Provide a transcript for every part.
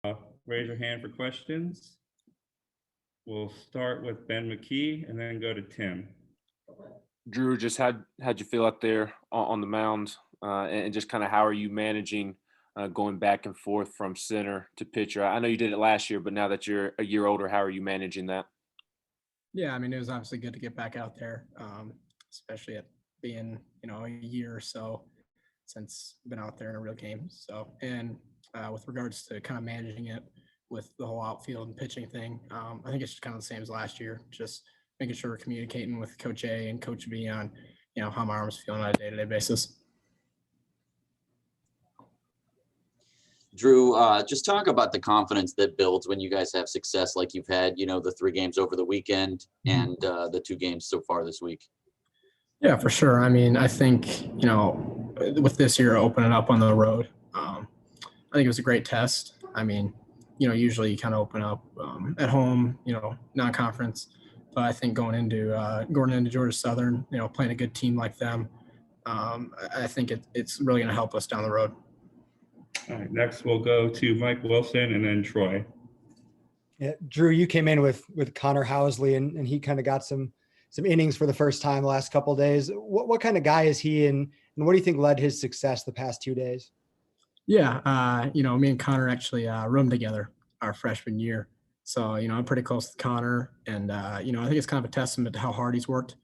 Raise your hand for questions. We'll start with Ben McKee and then go to Tim. Drew, just how'd you feel out there on the mound, and just kind of how are you managing going back and forth from center to pitcher? I know you did it last year, but now that you're a year older, how are you managing that? Yeah, I mean, it was obviously good to get back out there, especially at being, a year or so since I've been out there in a real game. So, and with regards to kind of managing it with the whole outfield and pitching thing, I think it's just kind of the same as last year, just making sure we're communicating with Coach A and Coach B on, how my arm's feeling on a day-to-day basis. Drew, just talk about the confidence that builds when you guys have success like you've had, the 3 games over the weekend and the 2 games so far this week. Yeah, for sure. I mean, I think, with this year opening up on the road, I think it was a great test. I mean, usually you kind of open up at home, non-conference. But I think going into Georgia Southern, playing a good team like them, I think it's really going to help us down the road. All right, next we'll go to Mike Wilson and then Troy. Yeah, Drew, you came in with Connor Housley and he kind of got some innings for the first time the last couple of days. What kind of guy is he, and what do you think led his success the past 2 days? Yeah, me and Connor actually roomed together our freshman year. So, I'm pretty close to Connor, and, I think it's kind of a testament to how hard he's worked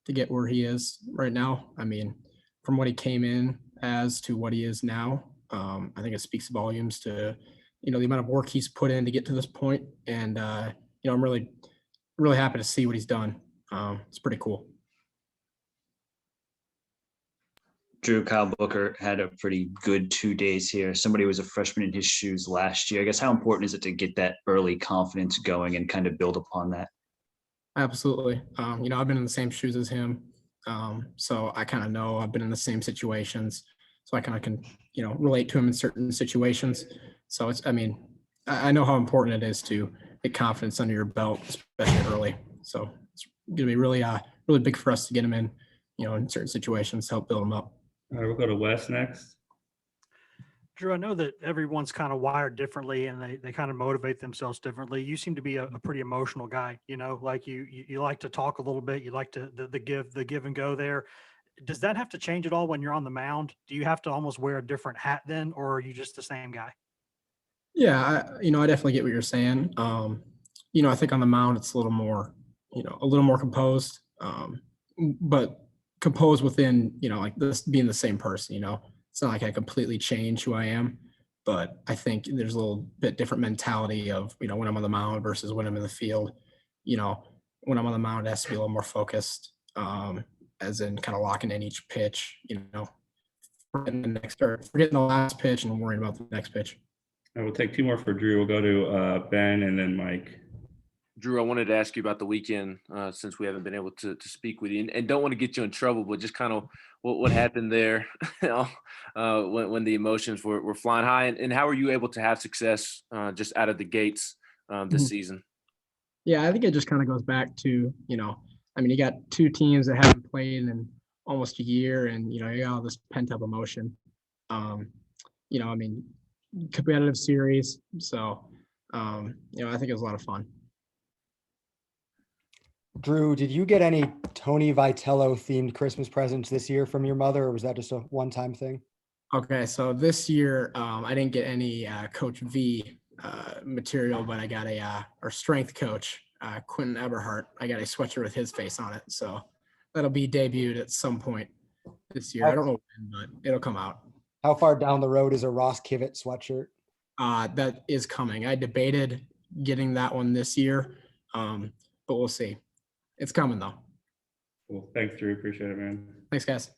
to get where he is right now. I mean, from what he came in as to what he is now, I think it speaks volumes to, the amount of work he's put in to get to this point. And, I'm really, really happy to see what he's done. It's pretty cool. Drew, Kyle Booker had a pretty good 2 days here. Somebody was a freshman in his shoes last year. I guess how important is it to get that early confidence going and kind of build upon that? Absolutely. I've been in the same shoes as him. So I kind of know I've been in the same situations. So I kind of can, relate to him in certain situations. So I know how important it is to get confidence under your belt, especially early. So it's going to be really, really big for us to get him in, in certain situations to help build him up. All right, we'll go to Wes next. Drew, I know that everyone's kind of wired differently and they kind of motivate themselves differently. You seem to be a pretty emotional guy, like you like to talk a little bit. You like to the give and go there. Does that have to change at all when you're on the mound? Do you have to almost wear a different hat then, or are you just the same guy? Yeah, I definitely get what you're saying. I think on the mound it's a little more composed, but composed within, like this being the same person, it's not like I completely change who I am, but I think there's a little bit different mentality of, when I'm on the mound versus when I'm in the field. When I'm on the mound, it has to be a little more focused, as in kind of locking in each pitch, forgetting the last pitch and worrying about the next pitch. All right, we'll take 2 more for Drew. We'll go to Ben and then Mike. Drew, I wanted to ask you about the weekend since we haven't been able to speak with you, and don't want to get you in trouble, but just kind of what happened there when the emotions were flying high, and how were you able to have success just out of the gates this season? Yeah, I think it just kind of goes back to, you got 2 teams that haven't played in almost a year, and, you got all this pent up emotion. Competitive series. So, I think it was a lot of fun. Drew, did you get any Tony Vitello themed Christmas presents this year from your mother, or was that just a one-time thing? Okay, so this year I didn't get any Coach V material, but I got our strength coach, Quentin Eberhardt. I got a sweatshirt with his face on it, so that'll be debuted at some point this year. I don't know when, but it'll come out. How far down the road is a Ross Kivett sweatshirt? That is coming. I debated getting that one this year, but we'll see. It's coming though. Cool. Thanks, Drew. Appreciate it, man. Thanks, guys.